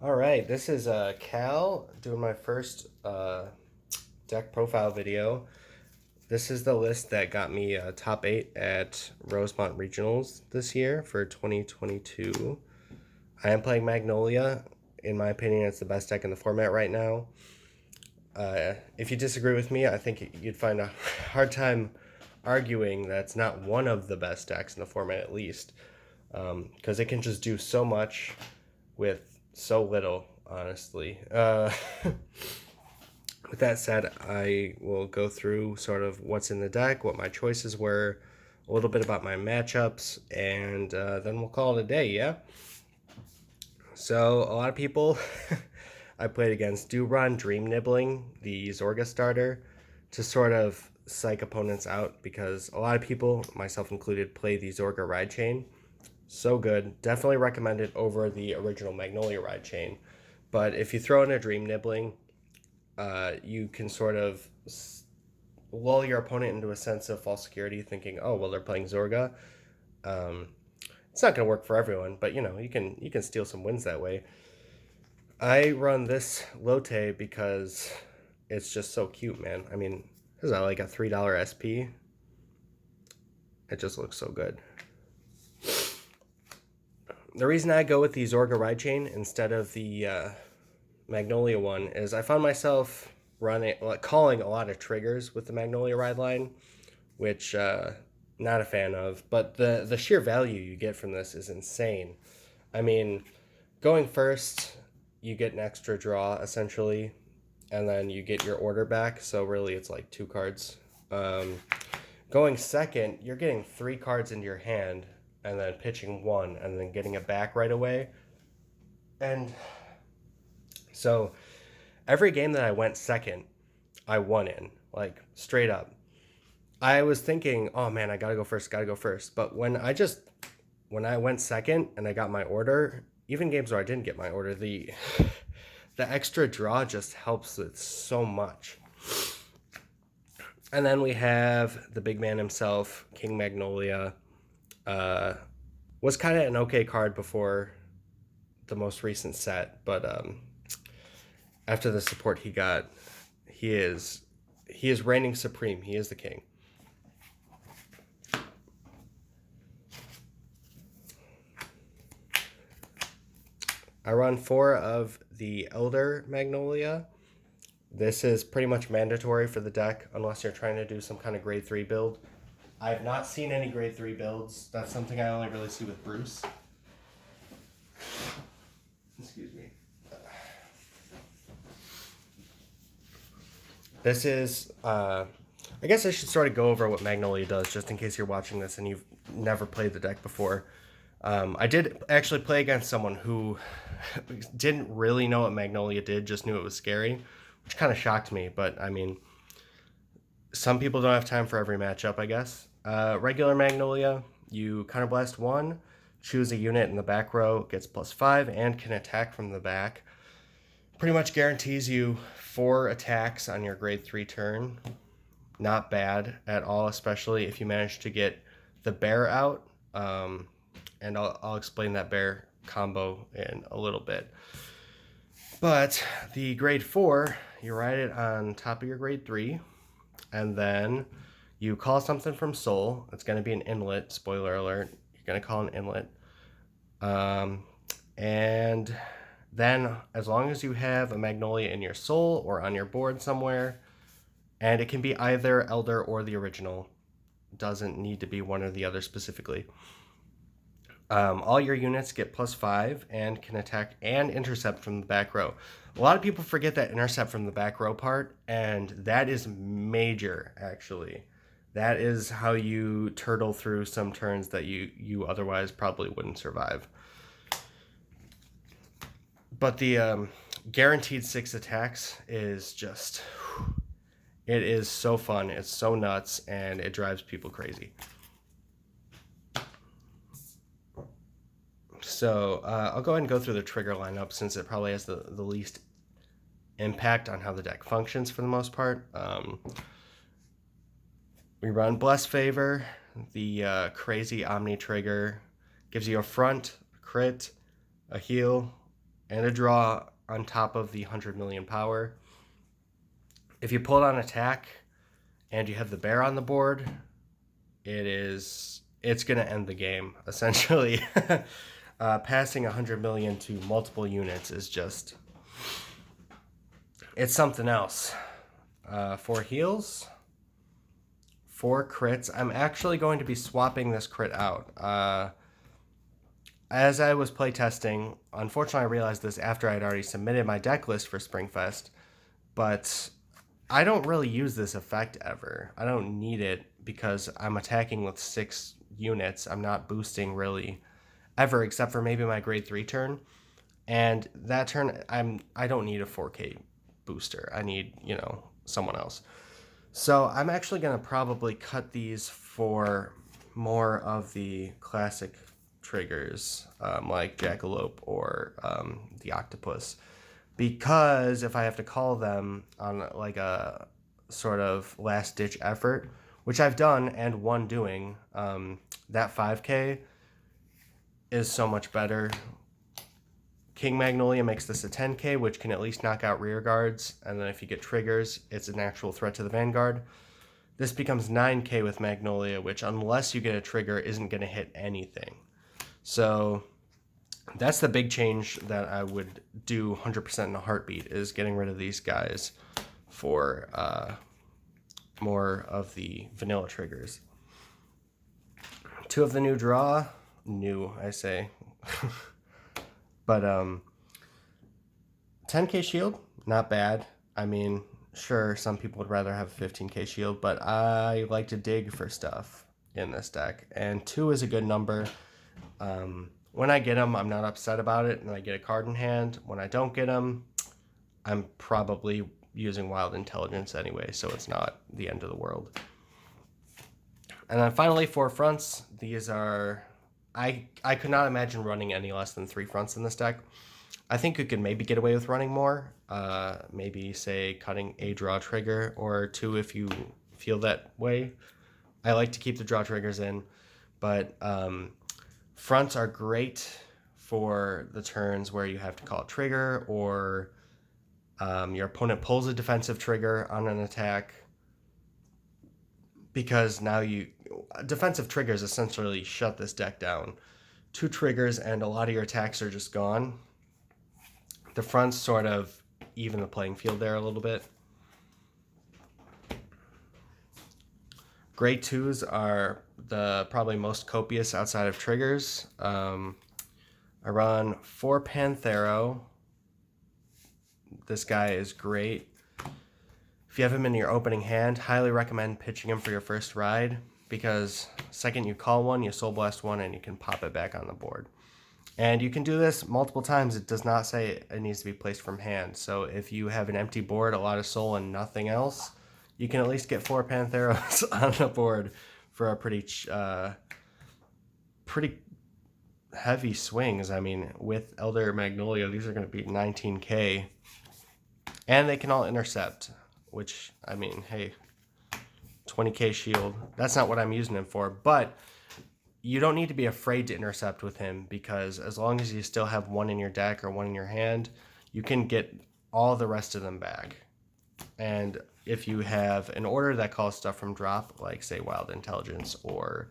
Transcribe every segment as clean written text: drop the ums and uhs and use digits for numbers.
All right, this is Cal doing my first deck profile video. This is the list that got me top 8 at Rosemont Regionals this year for 2022. I am playing Magnolia. In my opinion, it's the best deck in the format right now. If you disagree with me, I think you'd find a hard time arguing that's not one of the best decks in the format at least, because it can just do so much with so little, honestly. With that said, I will go through sort of what's in the deck, what my choices were, a little bit about my matchups, and then we'll call it a day, yeah? So, a lot of people I played against do run Dream Nibbling, the Zorga starter, to sort of psych opponents out because a lot of people, myself included, play the Zorga ride chain. So good. Definitely recommend it over the original Magnolia ride chain. But if you throw in a Dream Nibbling, you can sort of lull your opponent into a sense of false security, thinking, "Oh, well, they're playing Zorga." Um, it's not going to work for everyone, but you can steal some wins that way. I run this Lotte because it's just so cute, man. I mean, this is like a $3 SP. It just looks so good. The reason I go with the Zorga ride chain instead of the Magnolia one is I found myself calling a lot of triggers with the Magnolia ride line, which not a fan of. But the sheer value you get from this is insane. I mean, going first, you get an extra draw essentially, and then you get your order back. So really, it's like 2 cards. Going second, you're getting 3 cards into your hand, and then pitching 1, and then getting it back right away. And so every game that I went second, I won in, like straight up. I was thinking, oh man, I gotta go first, gotta go first. But when I went second and I got my order, even games where I didn't get my order, the the extra draw just helps with so much. And then we have the big man himself, King Magnolia. Was kind of an okay card before the most recent set, but after the support he got, he is reigning supreme. He is the king. I run 4 of the Elder Magnolia. This is pretty much mandatory for the deck unless you're trying to do some kind of grade 3 build. I have not seen any grade 3 builds. That's something I only really see with Bruce. Excuse me. This is, I guess I should sort of go over what Magnolia does just in case you're watching this and you've never played the deck before. I did actually play against someone who didn't really know what Magnolia did, just knew it was scary, which kind of shocked me. But I mean, some people don't have time for every matchup, I guess. Regular Magnolia, you counterblast 1, choose a unit in the back row, gets +5, and can attack from the back. Pretty much guarantees you 4 attacks on your grade 3 turn. Not bad at all, especially if you manage to get the bear out. And I'll explain that bear combo in a little bit. But the grade 4, you ride it on top of your grade 3, and then you call something from Soul. It's going to be an Inlet, spoiler alert. You're going to call an Inlet. And then as long as you have a Magnolia in your Soul or on your board somewhere, and it can be either Elder or the original, doesn't need to be one or the other specifically. All your units get +5 and can attack and intercept from the back row. A lot of people forget that intercept from the back row part, and that is major, actually. That is how you turtle through some turns that you otherwise probably wouldn't survive. But the guaranteed 6 attacks is just... It is so fun, it's so nuts, and it drives people crazy. So I'll go ahead and go through the trigger lineup since it probably has the least impact on how the deck functions for the most part. We run blessfavor, the crazy Omni trigger. Gives you a front, a crit, a heal, and a draw on top of the 100 million power. If you pull it on attack and you have the bear on the board, it's going to end the game, essentially. Passing 100 million to multiple units is just... it's something else. 4 heals, 4 crits. I'm actually going to be swapping this crit out. As I was playtesting, unfortunately I realized this after I'd already submitted my deck list for Springfest, but I don't really use this effect ever. I don't need it because I'm attacking with 6 units. I'm not boosting really ever, except for maybe my grade 3 turn. And that turn, I don't need a 4K booster. I need, someone else. So I'm actually going to probably cut these for more of the classic triggers, like Jackalope or the Octopus, because if I have to call them on like a sort of last ditch effort, which I've done and won doing, that 5K is so much better. King Magnolia makes this a 10K, which can at least knock out rear guards, and then if you get triggers, it's an actual threat to the Vanguard. This becomes 9K with Magnolia, which unless you get a trigger isn't going to hit anything. So that's the big change that I would do 100% in a heartbeat, is getting rid of these guys for more of the vanilla triggers. 2 of the new draw, I say. But 10K shield, not bad. I mean, sure, some people would rather have a 15K shield, but I like to dig for stuff in this deck. And 2 is a good number. When I get them, I'm not upset about it, and I get a card in hand. When I don't get them, I'm probably using Wild Intelligence anyway, so it's not the end of the world. And then finally, 4 fronts. These are... I could not imagine running any less than 3 fronts in this deck. I think you could maybe get away with running more. Maybe, say, cutting a draw trigger or 2 if you feel that way. I like to keep the draw triggers in, but fronts are great for the turns where you have to call a trigger, or your opponent pulls a defensive trigger on an attack, because now defensive triggers essentially shut this deck down. 2 triggers and a lot of your attacks are just gone. The fronts sort of even the playing field there a little bit. Grade 2s are the probably most copious outside of triggers. I run 4 Panthero. This guy is great. If you have him in your opening hand, highly recommend pitching him for your first ride, because second you call one, you Soul Blast one, and you can pop it back on the board. And you can do this multiple times. It does not say it needs to be placed from hand. So if you have an empty board, a lot of soul, and nothing else, you can at least get 4 Pantheros on the board for a pretty heavy swings. I mean, with Elder Magnolia, these are going to be 19K. And they can all intercept, which, I mean, hey, 20K shield. That's not what I'm using him for, but you don't need to be afraid to intercept with him, because as long as you still have 1 in your deck or 1 in your hand, you can get all the rest of them back. And if you have an order that calls stuff from drop, like, say, Wild Intelligence or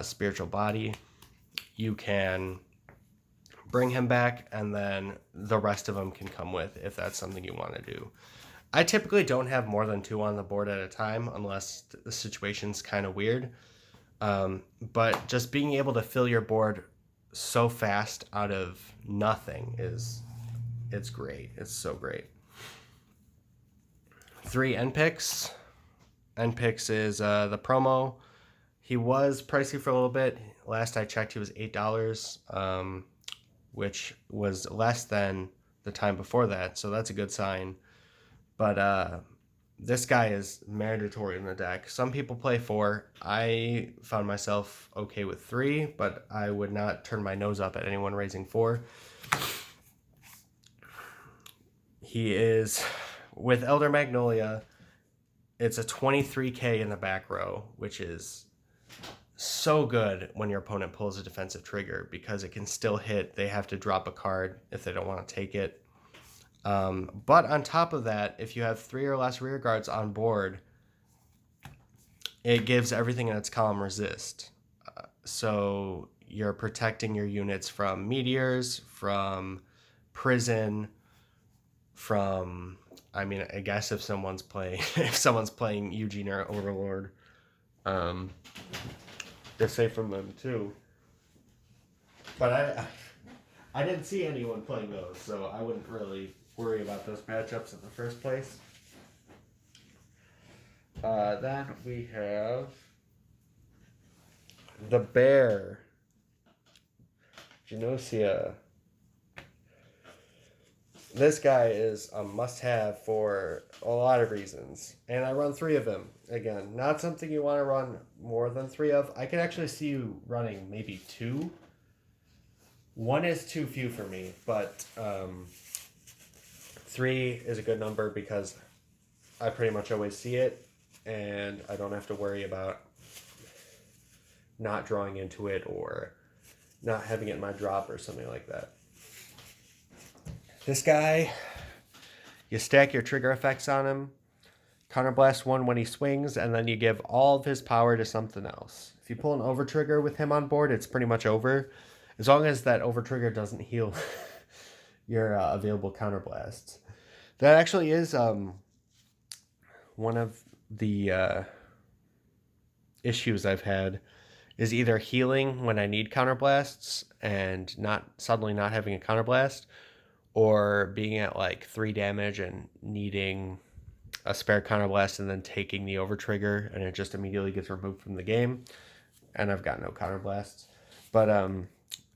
Spiritual Body, you can bring him back, and then the rest of them can come with, if that's something you want to do. I typically don't have more than 2 on the board at a time, unless the situation's kind of weird. But just being able to fill your board so fast out of nothing it's great. It's so great. 3 enpix. Enpix is the promo. He was pricey for a little bit. Last I checked, he was $8, which was less than the time before that, so that's a good sign. But this guy is mandatory in the deck. Some people play 4. I found myself okay with 3, but I would not turn my nose up at anyone raising 4. He is, with Elder Magnolia, it's a 23K in the back row, which is so good when your opponent pulls a defensive trigger because it can still hit. They have to drop a card if they don't want to take it. But on top of that, if you have 3 or less rear guards on board, it gives everything in its column resist. So you're protecting your units from meteors, from prison, from, I mean, I guess if someone's playing Eugene or Overlord, they're safe from them too. But I didn't see anyone playing those, so I wouldn't really worry about those matchups in the first place. Then we have the bear, Giunosia. This guy is a must-have for a lot of reasons, and I run 3 of him. Again, not something you want to run more than 3 of. I could actually see you running maybe 2. 1 is too few for me, but 3 is a good number because I pretty much always see it, and I don't have to worry about not drawing into it or not having it in my drop or something like that. This guy, you stack your trigger effects on him, counterblast 1 when he swings, and then you give all of his power to something else. If you pull an over trigger with him on board, it's pretty much over, as long as that over trigger doesn't heal your available counterblasts. That actually is one of the issues I've had, is either healing when I need counterblasts and suddenly not having a counterblast, or being at like 3 damage and needing a spare counterblast and then taking the over trigger and it just immediately gets removed from the game, and I've got no counterblasts. But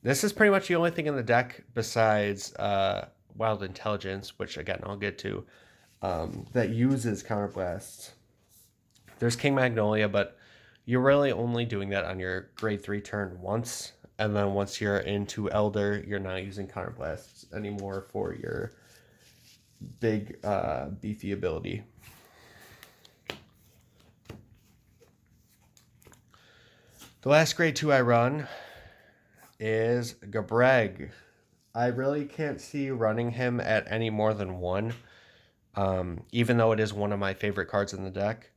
this is pretty much the only thing in the deck besides Wild Intelligence, which again I'll get to, that uses counterblasts. There's King Magnolia, but you're really only doing that on your grade 3 turn once, and then once you're into Elder, you're not using counterblasts anymore for your big beefy ability. The last grade 2 I run is Gabregg. I really can't see running him at any more than 1, even though it is one of my favorite cards in the deck.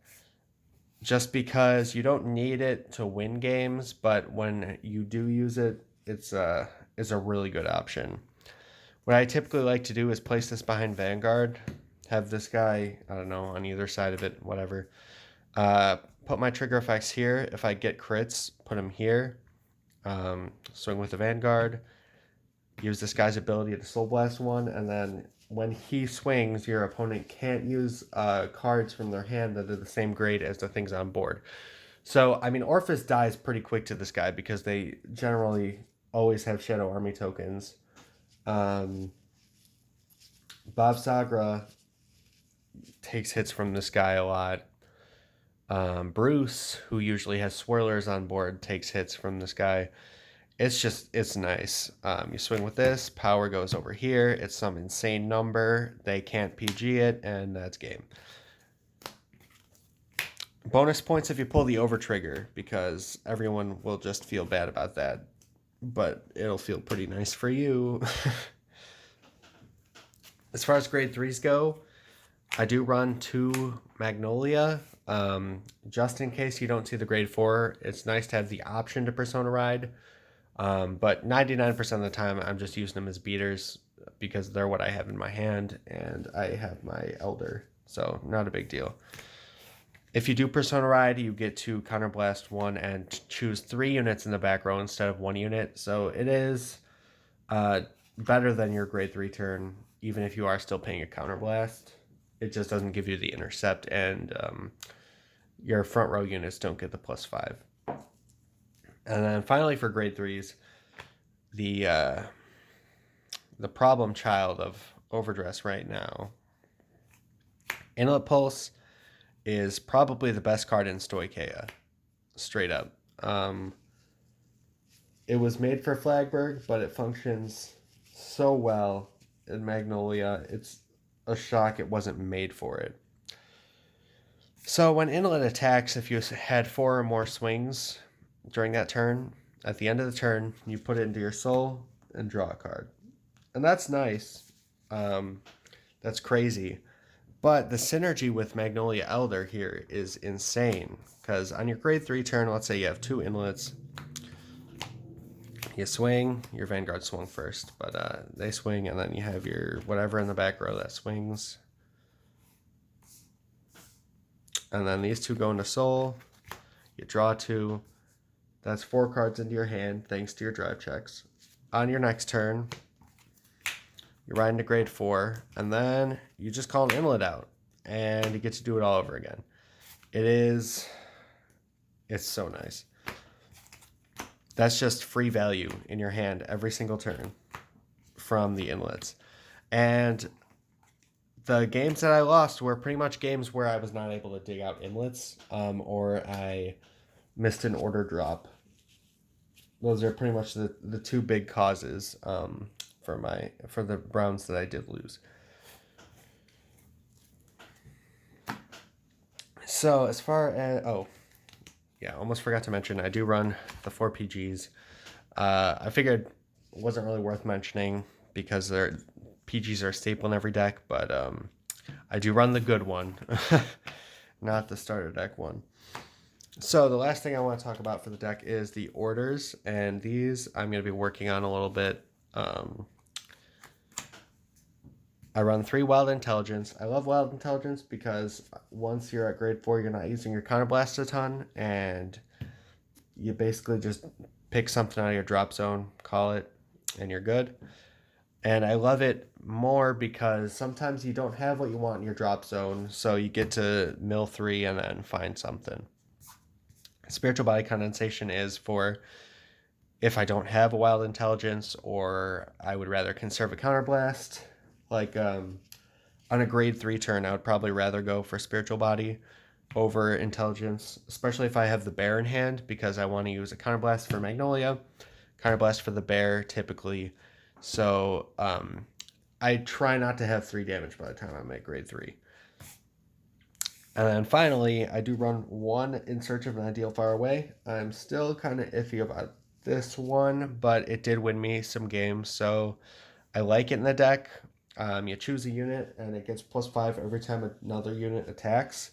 Just because you don't need it to win games, but when you do use it, it's a really good option. What I typically like to do is place this behind Vanguard, have this guy, I don't know, on either side of it, whatever. Put my trigger effects here. If I get crits, put them here. Swing with the Vanguard. Use this guy's ability to Soul Blast 1, and then when he swings, your opponent can't use cards from their hand that are the same grade as the things on board. So, I mean, Orphis dies pretty quick to this guy because they generally always have Shadow Army tokens. Bob Sagra takes hits from this guy a lot. Bruce, who usually has Swirlers on board, takes hits from this guy. It's nice. You swing with this, power goes over here, it's some insane number, they can't PG it, and that's game. Bonus points if you pull the over trigger, because everyone will just feel bad about that, but it'll feel pretty nice for you. As far as grade 3s go, I do run 2 Magnolia. Just in case you don't see the grade 4, it's nice to have the option to Persona Ride. But 99% of the time, I'm just using them as beaters because they're what I have in my hand, and I have my Elder, so not a big deal. If you do Persona Ride, you get to Counterblast 1 and choose 3 units in the back row instead of 1 unit, so it is better than your grade 3 turn, even if you are still paying a Counterblast. It just doesn't give you the intercept, and your front row units don't get the +5. And then finally for grade 3s, the problem child of Overdress right now, Inlet Pulse, is probably the best card in Stoicheia, straight up. It was made for Flagberg, but it functions so well in Magnolia. It's a shock it wasn't made for it. So when Inlet attacks, if you had 4 or more swings, during that turn. At the end of the turn, you put it into your soul and draw a card. And that's nice. That's crazy. But the synergy with Magnolia Elder here is insane. Because on your grade 3 turn, let's say you have 2 inlets. You swing, your Vanguard swung first, but they swing, and then you have your whatever in the back row that swings. And then these 2 go into soul. You draw 2. That's 4 cards into your hand, thanks to your drive checks. On your next turn, you ride into grade 4, and then you just call an inlet out, and you get to do it all over again. It's so nice. That's just free value in your hand every single turn from the inlets. And the games that I lost were pretty much games where I was not able to dig out inlets, or I missed an order drop. Those are pretty much the 2 big causes for the Browns that I did lose. So as far as almost forgot to mention, I do run the 4 PGs. I figured it wasn't really worth mentioning because PGs are a staple in every deck, but I do run the good one, not the starter deck one. So the last thing I want to talk about for the deck is the orders, and these I'm going to be working on a little bit. I run 3 Wild Intelligence. I love Wild Intelligence because once you're at grade 4, you're not using your Counterblast a ton, and you basically just pick something out of your drop zone, call it, and you're good. And I love it more because sometimes you don't have what you want in your drop zone, so you get to mill 3 and then find something. Spiritual Body Condensation is for if I don't have a Wild Intelligence, or I would rather conserve a Counterblast. Like on a grade 3 turn, I would probably rather go for Spiritual Body over Intelligence, especially if I have the bear in hand, because I want to use a Counterblast for Magnolia, Counterblast for the bear typically. So I try not to have 3 damage by the time I'm at grade 3. And then finally, I do run 1 In Search of an Ideal Far Away. I'm still kind of iffy about this one, but it did win me some games, so I like it in the deck. You choose a unit, and it gets +5 every time another unit attacks.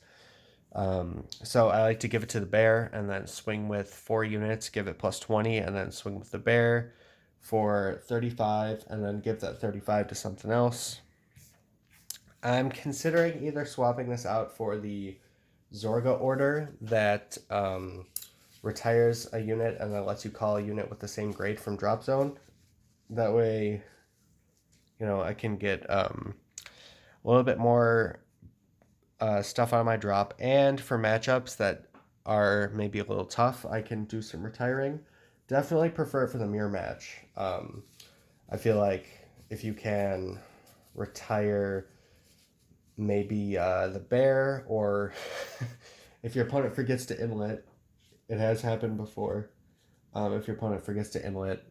So I like to give it to the bear, and then swing with 4 units, give it +20, and then swing with the bear for 35, and then give that 35 to something else. I'm considering either swapping this out for the Zorga order that retires a unit and then lets you call a unit with the same grade from drop zone. That way, I can get a little bit more stuff on my drop, and for matchups that are maybe a little tough, I can do some retiring. Definitely prefer it for the mirror match. I feel like if you can retire maybe the bear, or if your opponent forgets to inlet, it has happened before. If your opponent forgets to inlet,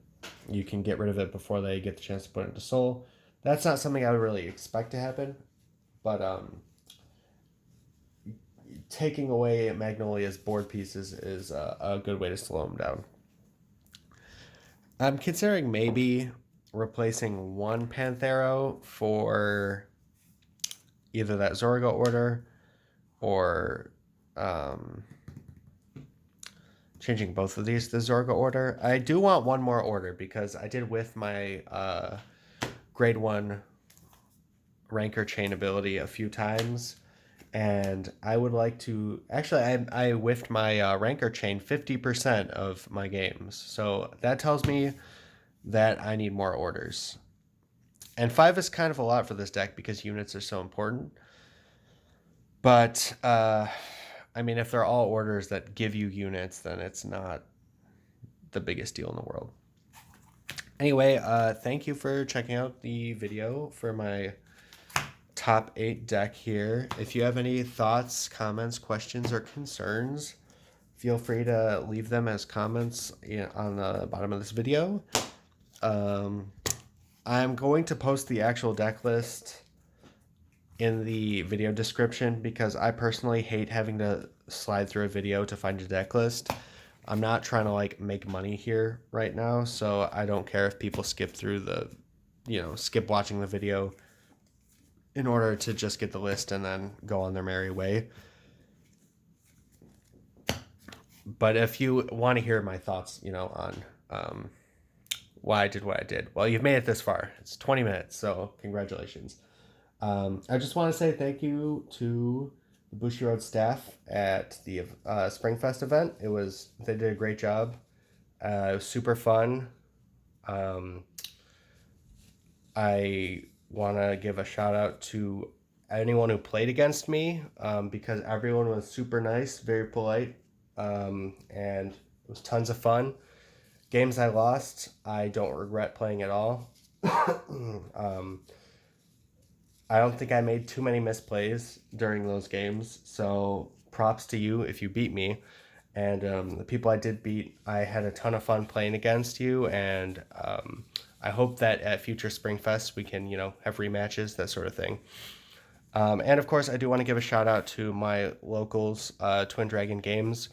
you can get rid of it before they get the chance to put it into soul. That's not something I would really expect to happen, but taking away Magnolia's board pieces is a good way to slow them down. I'm considering maybe replacing 1 Panthero for either that Zorga order or changing both of these to the Zorga order. I do want 1 more order because I did whiff my grade 1 Rancor chain ability a few times, and I would like to... Actually, I whiffed my Rancor chain 50% of my games, so that tells me that I need more orders. And 5 is kind of a lot for this deck because units are so important. But, I mean, if they're all orders that give you units, then it's not the biggest deal in the world. Anyway, thank you for checking out the video for my top 8 deck here. If you have any thoughts, comments, questions, or concerns, feel free to leave them as comments on the bottom of this video. I'm going to post the actual deck list in the video description because I personally hate having to slide through a video to find a deck list. I'm not trying to like make money here right now, so I don't care if people skip through the, skip watching the video in order to just get the list and then go on their merry way. But if you want to hear my thoughts, on why I did what I did, well, you've made it this far. It's 20 minutes, so congratulations. I just want to say thank you to the Bushiroad staff at the Springfest event. They did a great job. It was super fun. I want to give a shout out to anyone who played against me, because everyone was super nice, very polite, and it was tons of fun. Games I lost, I don't regret playing at all. I don't think I made too many misplays during those games, so props to you if you beat me. And the people I did beat, I had a ton of fun playing against you, and I hope that at future Springfest we can, have rematches, that sort of thing. And of course, I do want to give a shout out to my locals, Twin Dragon Games.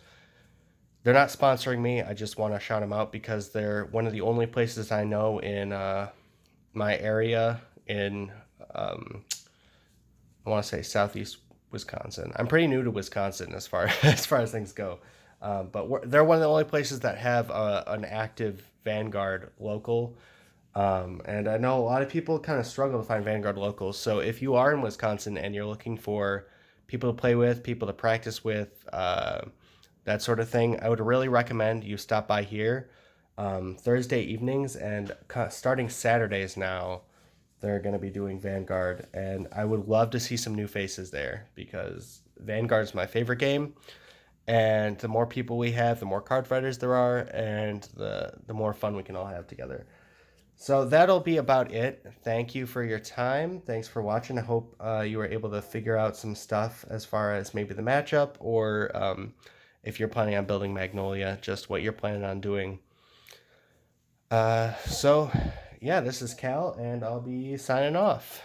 They're not sponsoring me. I just want to shout them out because they're one of the only places I know in my area in, I want to say southeast Wisconsin. I'm pretty new to Wisconsin as far as things go, but they're one of the only places that have an active Vanguard local. And I know a lot of people kind of struggle to find Vanguard locals. So if you are in Wisconsin and you're looking for people to play with, people to practice with, that sort of thing, I would really recommend you stop by here Thursday evenings, and starting Saturdays now, they're going to be doing Vanguard. And I would love to see some new faces there because Vanguard is my favorite game. And the more people we have, the more card fighters there are, and the more fun we can all have together. So that'll be about it. Thank you for your time. Thanks for watching. I hope you were able to figure out some stuff as far as maybe the matchup, or if you're planning on building Magnolia, just what you're planning on doing. So, yeah, this is Cal, and I'll be signing off.